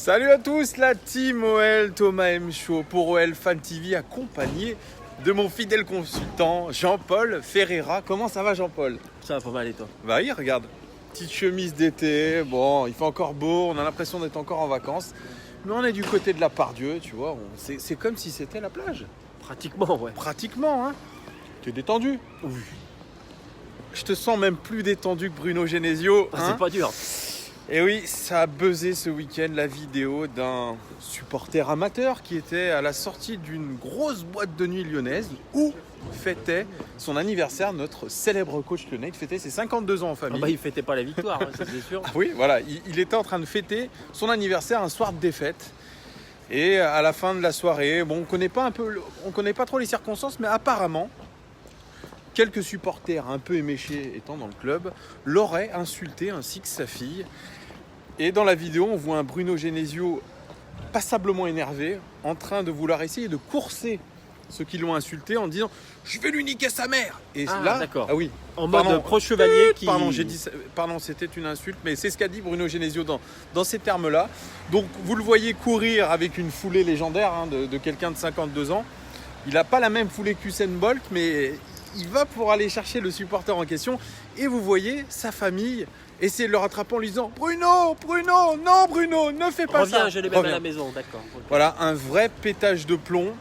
Salut à tous, la team OL, Thomas M. Show pour OL Fan TV, accompagné de mon fidèle consultant Jean-Paul Ferreira. Comment ça va, Jean-Paul? Ça va pas mal, et toi? Bah oui, regarde, petite chemise d'été, bon, il fait encore beau, on a l'impression d'être encore en vacances. Mais on est du côté de la Pardieu, tu vois, c'est comme si c'était la plage. Pratiquement, ouais. Pratiquement, hein. Tu es détendu? Oui. Je te sens même plus détendu que Bruno Genesio. Ah, c'est pas dur. Et oui, ça a buzzé ce week-end la vidéo d'un supporter amateur qui était à la sortie d'une grosse boîte de nuit lyonnaise où fêtait son anniversaire notre célèbre coach lyonnais. Il fêtait ses 52 ans en famille. Ah bah, il fêtait pas la victoire, hein, ça c'est sûr. Ah oui, voilà, il était en train de fêter son anniversaire un soir de défaite. Et à la fin de la soirée, bon, on connaît pas trop les circonstances, mais apparemment, quelques supporters un peu éméchés étant dans le club l'auraient insulté ainsi que sa fille. Et dans la vidéo, on voit un Bruno Genesio passablement énervé, en train de vouloir essayer de courser ceux qui l'ont insulté en disant « Je vais lui niquer sa mère !» Et là, d'accord. ah oui, En mode pro-chevalier qui... Pardon, c'était une insulte, mais c'est ce qu'a dit Bruno Genesio dans ces termes-là. Donc vous le voyez courir avec une foulée légendaire de quelqu'un de 52 ans. Il n'a pas la même foulée qu'Usain Bolt, mais il va pour aller chercher le supporter en question. Et vous voyez sa famille essayer de le rattraper en lui disant « Bruno, non Bruno, ne fais pas ça !» Reviens, je les mets à la maison, d'accord. Okay. Voilà, un vrai pétage de plomb.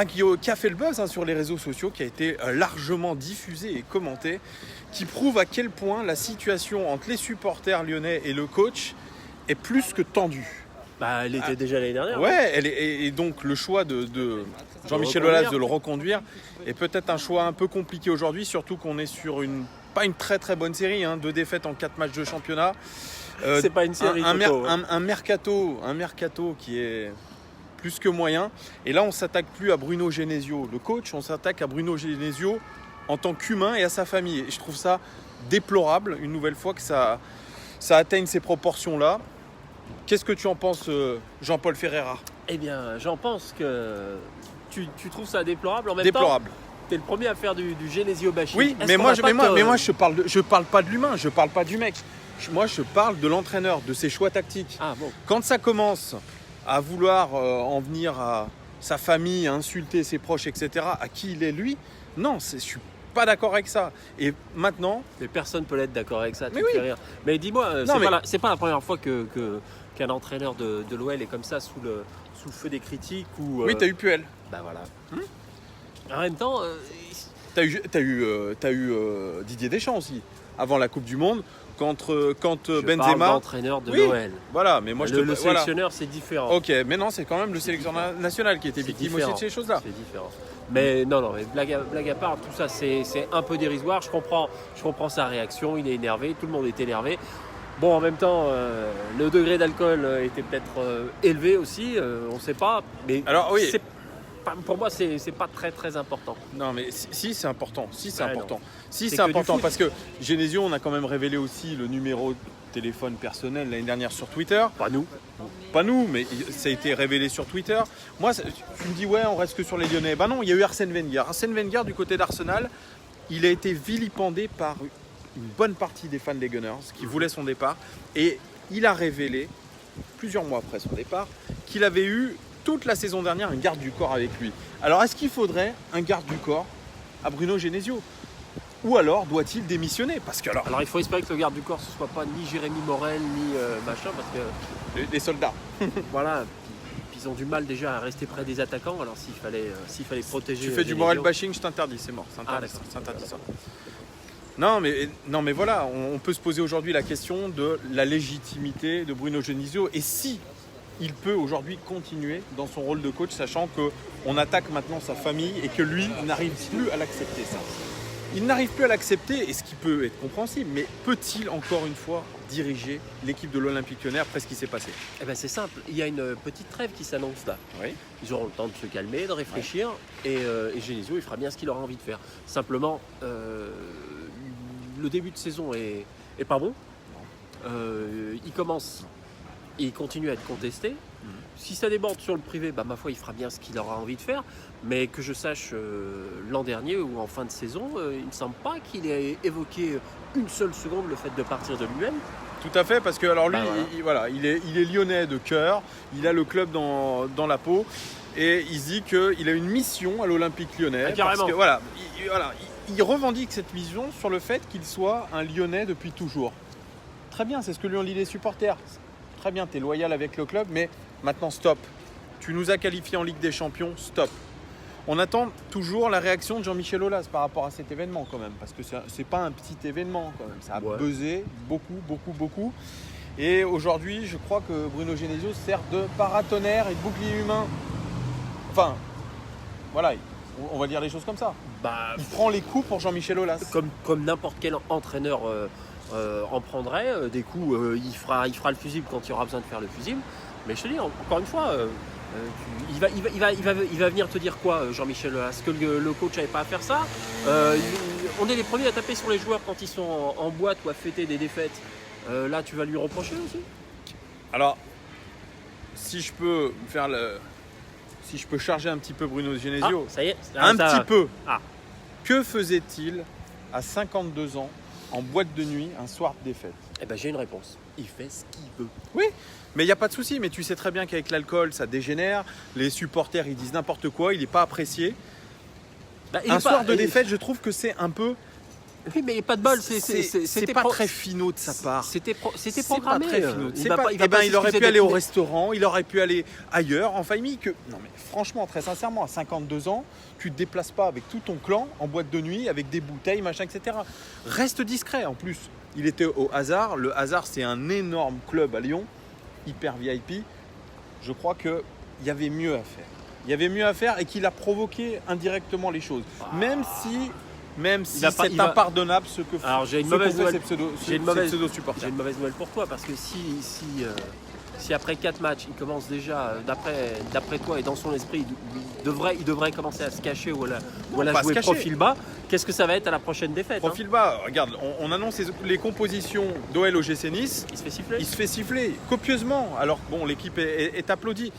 Qui a fait le buzz sur les réseaux sociaux, qui a été largement diffusé et commenté, qui prouve à quel point la situation entre les supporters lyonnais et le coach est plus que tendue. Bah, elle était déjà l'année dernière. Ouais, et donc le choix de Jean-Michel Aulas de le reconduire est peut-être un choix un peu compliqué aujourd'hui, surtout qu'on est sur pas une très très bonne série, 2 défaites en 4 matchs de championnat. C'est pas une série. Un mercato qui est plus que moyen. Et là, on s'attaque plus à Bruno Genesio, le coach, on s'attaque à Bruno Genesio en tant qu'humain et à sa famille. Et je trouve ça déplorable, une nouvelle fois, que ça atteigne ces proportions-là. Qu'est-ce que tu en penses, Jean-Paul Ferreira? Eh bien, j'en pense que tu trouves ça déplorable. En même déplorable. temps, tu es le premier à faire du Genesio bashing. Oui, mais moi, je parle pas de l'humain, je parle pas du mec. Moi, je parle de l'entraîneur, de ses choix tactiques. Ah, bon. Quand ça commence à vouloir en venir à sa famille, à insulter ses proches, etc., à qui il est lui, non, je suis pas d'accord avec ça. Et maintenant... Mais personne peut être d'accord avec ça, tu mais me oui. fais rire. Mais dis-moi, c'est pas la première fois qu'un entraîneur de l'OL est comme ça, sous le feu des critiques ou, Oui, t'as eu Puel. Bah voilà. En même temps... T'as eu Didier Deschamps aussi, avant la Coupe du Monde. Quand Benzema... parle d'entraîneur de l'OL. Voilà, mais moi le sélectionneur, c'est différent. Ok, mais non, c'est quand même le sélectionneur national qui était victime aussi de ces choses-là. C'est différent. Mais non, mais blague à part, tout ça, c'est un peu dérisoire. Je comprends sa réaction, il est énervé, tout le monde est énervé. Bon, en même temps, le degré d'alcool était peut-être élevé aussi, on ne sait pas. Mais alors oui. Pour moi, c'est pas très très important. Non, mais si c'est important. C'est important. Non. C'est important parce que Genesio, on a quand même révélé aussi le numéro de téléphone personnel l'année dernière sur Twitter. Pas nous, mais ça a été révélé sur Twitter. Moi, tu me dis ouais, on reste que sur les Lyonnais. Bah non, il y a eu Arsène Wenger. Arsène Wenger du côté d'Arsenal, il a été vilipendé par une bonne partie des fans des Gunners qui voulaient son départ, et il a révélé plusieurs mois après son départ qu'il avait eu toute la saison dernière un garde du corps avec lui. Alors est-ce qu'il faudrait un garde du corps à Bruno Genesio? Ou alors doit-il démissionner? Parce que alors il faut espérer que le garde du corps ce soit pas ni Jérémy Morel ni machin, parce que les soldats. Voilà, puis ils ont du mal déjà à rester près des attaquants. Alors s'il fallait protéger. Tu fais du Morel bashing, je t'interdis, c'est mort. C'est interdit ça. Non mais voilà, on peut se poser aujourd'hui la question de la légitimité de Bruno Genesio, et si il peut aujourd'hui continuer dans son rôle de coach, sachant qu'on attaque maintenant sa famille et que lui n'arrive plus à l'accepter, ça. Il n'arrive plus à l'accepter, et ce qui peut être compréhensible, mais peut-il encore une fois diriger l'équipe de l'Olympique Lyonnais après ce qui s'est passé? Eh ben c'est simple, il y a une petite trêve qui s'annonce là. Oui. Ils auront le temps de se calmer, de réfléchir, et Genesio il fera bien ce qu'il aura envie de faire. Simplement, le début de saison est pas bon. Il commence... Et il continue à être contesté. Si ça déborde sur le privé, ma foi, il fera bien ce qu'il aura envie de faire. Mais que je sache, l'an dernier ou en fin de saison, il ne me semble pas qu'il ait évoqué une seule seconde le fait de partir de lui-même. Tout à fait, parce que alors lui, voilà. il est lyonnais de cœur, il a le club dans la peau, et il dit qu'il a une mission à l'Olympique lyonnais. Carrément. Parce que il revendique cette mission sur le fait qu'il soit un lyonnais depuis toujours. Très bien, c'est ce que lui ont dit les supporters. Très bien, tu es loyal avec le club, mais maintenant stop. Tu nous as qualifiés en Ligue des Champions, stop. On attend toujours la réaction de Jean-Michel Aulas par rapport à cet événement quand même, parce que c'est pas un petit événement quand même, ça a buzzé beaucoup. Et aujourd'hui, je crois que Bruno Genesio sert de paratonnerre et de bouclier humain. Enfin, voilà, on va dire les choses comme ça. Il prend les coups pour Jean-Michel Aulas. Comme n'importe quel entraîneur en prendrait, des coups, il fera le fusible quand il y aura besoin de faire le fusible. Mais je te dis, encore une fois, il va venir te dire quoi, Jean-Michel Aulas, que le coach n'avait pas à faire ça. On est les premiers à taper sur les joueurs quand ils sont en boîte ou à fêter des défaites. Là, tu vas lui reprocher aussi. Alors, si je peux charger un petit peu Bruno Genesio, ça y est, petit peu. Ah. Que faisait-il à 52 ans en boîte de nuit un soir de défaite? Eh ben, j'ai une réponse. Il fait ce qu'il veut. Oui, mais il n'y a pas de souci. Mais tu sais très bien qu'avec l'alcool, ça dégénère. Les supporters, ils disent n'importe quoi. Il n'est pas apprécié. Un soir de défaite, je trouve que c'est un peu... Oui, mais pas de bol. C'était pas très finot de sa part. C'était C'est programmé. pas très finot. Il aurait pu aller au restaurant, il aurait pu aller ailleurs, en famille. Non, mais franchement, très sincèrement, à 52 ans, tu te déplaces pas avec tout ton clan en boîte de nuit, avec des bouteilles, machin, etc. Reste discret. En plus, il était au Hasard. Le Hasard, c'est un énorme club à Lyon, hyper VIP. Je crois qu'il y avait mieux à faire. Il y avait mieux à faire et qu'il a provoqué indirectement les choses. Même si c'est impardonnable ce que font. Alors j'ai une mauvaise nouvelle. J'ai une mauvaise nouvelle pour toi, parce que si après 4 matchs il commence déjà, d'après toi et dans son esprit, il devrait commencer à se cacher ou à la jouer profil bas, qu'est-ce que ça va être à la prochaine défaite? Profil bas, regarde, on annonce les compositions d'OL au GC Nice. Il se fait siffler copieusement. Alors bon, l'équipe est applaudie.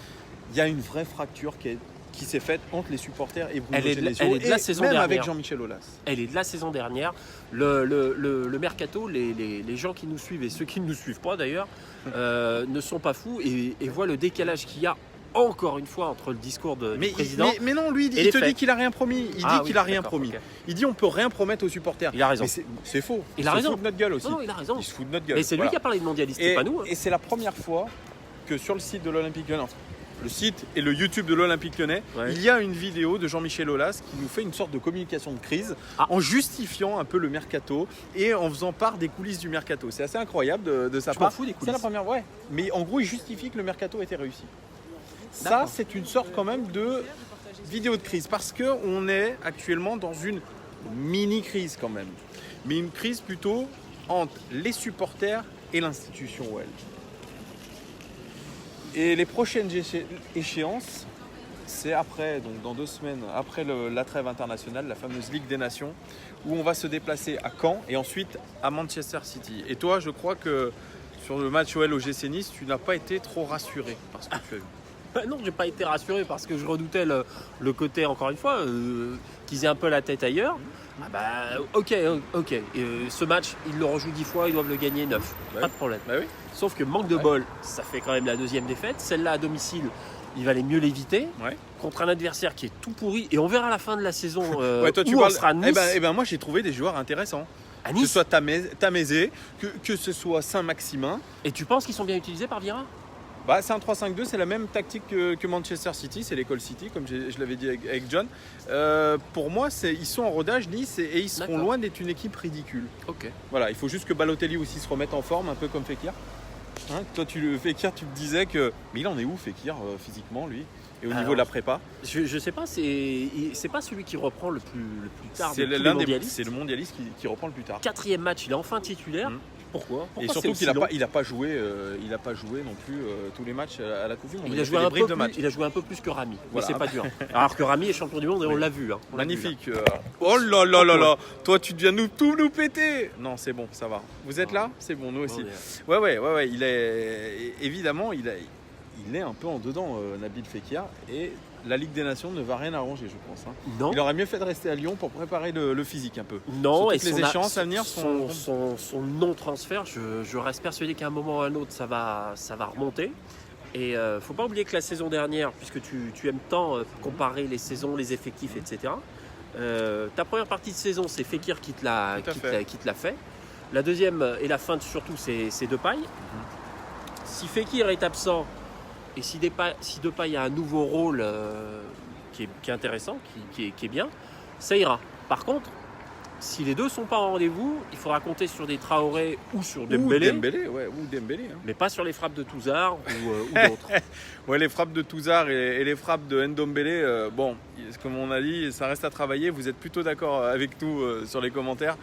Il y a une vraie fracture qui s'est faite entre les supporters et Bruno Genesio, elle est de la saison même dernière. avec Jean-Michel Aulas. Elle est de la saison dernière. Le mercato, les gens qui nous suivent et ceux qui ne nous suivent pas d'ailleurs, ne sont pas fous et voient le décalage qu'il y a encore une fois entre le discours du président. Mais non, lui, il te dit qu'il a rien promis. Il dit qu'il a rien promis. Okay. Il dit on peut rien promettre aux supporters. Il a raison. Mais c'est faux. Il a raison. Se fout de notre gueule aussi. Non, il a raison. Il se fout de notre gueule. Mais c'est lui qui a parlé de mondialiste, c'est pas nous. Et c'est la première fois que sur le site de l'Olympique Lyonnais, le site et le YouTube de l'Olympique Lyonnais, il y a une vidéo de Jean-Michel Aulas qui nous fait une sorte de communication de crise en justifiant un peu le mercato et en faisant part des coulisses du mercato. C'est assez incroyable de sa part. Je m'en fous des coulisses. C'est la première, ouais. Mais en gros, il justifie que le mercato était réussi. Ça, c'est une sorte quand même de vidéo de crise parce qu'on est actuellement dans une mini-crise quand même. Mais une crise plutôt entre les supporters et l'institution OL. Et les prochaines échéances, c'est après, donc dans 2 semaines, après la trêve internationale, la fameuse Ligue des Nations, où on va se déplacer à Caen et ensuite à Manchester City. Et toi, je crois que sur le match OL au GC Nice, tu n'as pas été trop rassuré par ce que tu as vu. Non, j'ai pas été rassuré parce que je redoutais le côté, encore une fois, qu'ils aient un peu la tête ailleurs. Ok. Ce match, ils le rejouent 10 fois, ils doivent le gagner 9. Pas de problème. Bah oui. Sauf que manque de bol, ça fait quand même la 2e défaite. Celle-là à domicile, il valait mieux l'éviter contre un adversaire qui est tout pourri. Et on verra à la fin de la saison on sera Nice. Moi, j'ai trouvé des joueurs intéressants. À Nice. Que ce soit Tamézé, que ce soit Saint-Maximin. Et tu penses qu'ils sont bien utilisés par Vieira? C'est un 3-5-2, c'est la même tactique que Manchester City, c'est l'école City, comme je l'avais dit avec John. Pour moi, ils sont en rodage, Nice, et ils seront loin d'être une équipe ridicule. Ok. Voilà, il faut juste que Balotelli aussi se remette en forme, un peu comme Fekir. Toi, Fekir, tu te disais que... Mais il en est où, Fekir, physiquement, lui? Et au niveau de la prépa? Je sais pas, c'est pas celui qui reprend le plus tard. C'est le mondialiste qui reprend le plus tard. 4e match, il est enfin titulaire. Pourquoi et surtout qu'il n'a pas joué non plus tous les matchs à la Coupe du Monde. Il a joué un peu plus que Rami, voilà. Mais c'est pas dur. Alors que Rami est champion du monde et on l'a vu. Magnifique. Oh là là là là. Toi, tu deviens tout nous péter. Non, c'est bon, ça va. Vous êtes là? C'est bon, nous aussi. Ouais. Il est évidemment, il est un peu en dedans, Nabil Fekir. Et la Ligue des Nations ne va rien arranger, je pense. Hein. Non. Il aurait mieux fait de rester à Lyon pour préparer le physique un peu. Non, et les échéances à venir son non-transfert, je reste persuadé qu'à un moment ou à un autre, ça va remonter. Et faut pas oublier que la saison dernière, puisque tu aimes tant comparer les saisons, les effectifs, etc. Ta première partie de saison, c'est Fekir qui te l'a fait. La deuxième et la fin surtout, c'est Depay. Si Fekir est absent et si Depay a un nouveau rôle qui est intéressant, qui est bien, ça ira. Par contre, si les deux sont pas en rendez-vous, il faudra compter sur des Traoré ou sur Dembélé. Ou Dembélé. Hein. Mais pas sur les frappes de Touzard ou d'autres. Ouais, les frappes de Touzard et les frappes de Ndombélé, bon, comme on a dit, ça reste à travailler. Vous êtes plutôt d'accord avec nous sur les commentaires.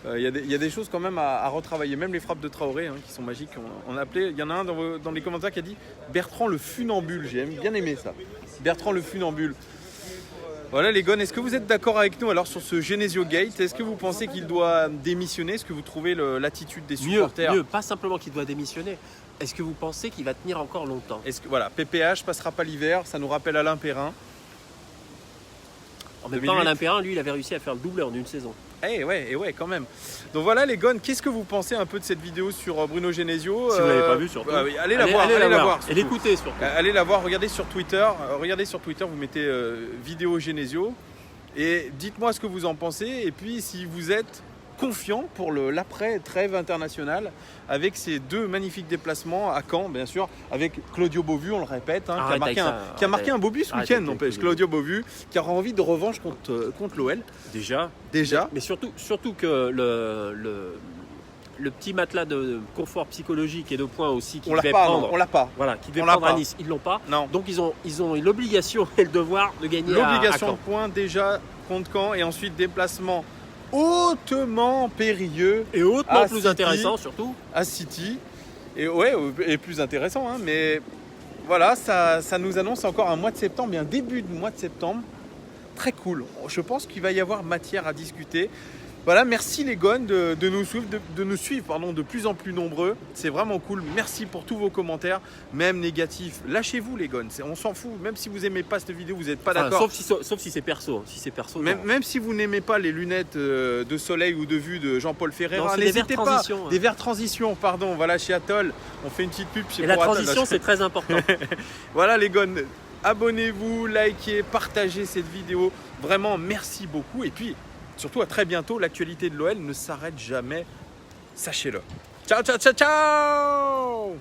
Il y a des choses quand même à retravailler. Même les frappes de Traoré, hein, qui sont magiques. On a appelé, il y en a un dans les commentaires qui a dit Bertrand le funambule. J'ai bien aimé ça. Bertrand le funambule. Voilà les gars, est-ce que vous êtes d'accord avec nous alors sur ce Genesio Gate? Est-ce que vous pensez qu'il doit démissionner? Est-ce que vous trouvez l'attitude des supporters? Mieux, pas simplement qu'il doit démissionner. Est-ce que vous pensez qu'il va tenir encore longtemps? Est-ce que voilà, PPH passera pas l'hiver, ça nous rappelle Alain Perrin. En même temps, Alain Perrin, lui, il avait réussi à faire le doublé en une saison. Eh ouais, quand même. Donc voilà les gars, qu'est-ce que vous pensez un peu de cette vidéo sur Bruno Genesio? Si vous l'avez pas vu, surtout. Oui, allez la voir. Et l'écouter surtout. Allez la voir, regardez sur Twitter. Vous mettez vidéo Genesio et dites-moi ce que vous en pensez. Et puis si vous êtes confiant pour l'après-trêve internationale avec ces deux magnifiques déplacements à Caen, bien sûr, avec Claudio Beauvu, on le répète, hein, qui a marqué un beau but ce week-end, n'empêche. Claudio Beauvu, qui aura envie de revanche contre l'OL. Déjà. Mais surtout que le petit matelas de confort psychologique et de points aussi qu'ils devaient prendre. On l'a pas. Voilà, qu'ils devaient prendre à Nice, ils l'ont pas. Non. Donc ils ont l'obligation et le devoir de gagner l'obligation à Caen. de points déjà contre Caen et ensuite déplacement hautement périlleux et hautement plus City, intéressant surtout à City et plus intéressant hein, mais voilà ça nous annonce encore un mois de septembre et un début de mois de septembre très cool. Je pense qu'il va y avoir matière à discuter. Voilà, merci les gones de nous suivre de plus en plus nombreux. C'est vraiment cool. Merci pour tous vos commentaires, même négatifs. Lâchez-vous les gones, on s'en fout. Même si vous n'aimez pas cette vidéo, vous n'êtes pas d'accord. Sauf si c'est perso. Même si vous n'aimez pas les lunettes de soleil ou de vue de Jean-Paul Ferreira, n'hésitez pas. Des verres transition, pardon. Voilà, chez Atoll, on fait une petite pub chez la transition, c'est très important. Voilà les gones, abonnez-vous, likez, partagez cette vidéo. Vraiment, merci beaucoup. Et puis, surtout à très bientôt, l'actualité de l'OL ne s'arrête jamais, sachez-le. Ciao, ciao, ciao, ciao!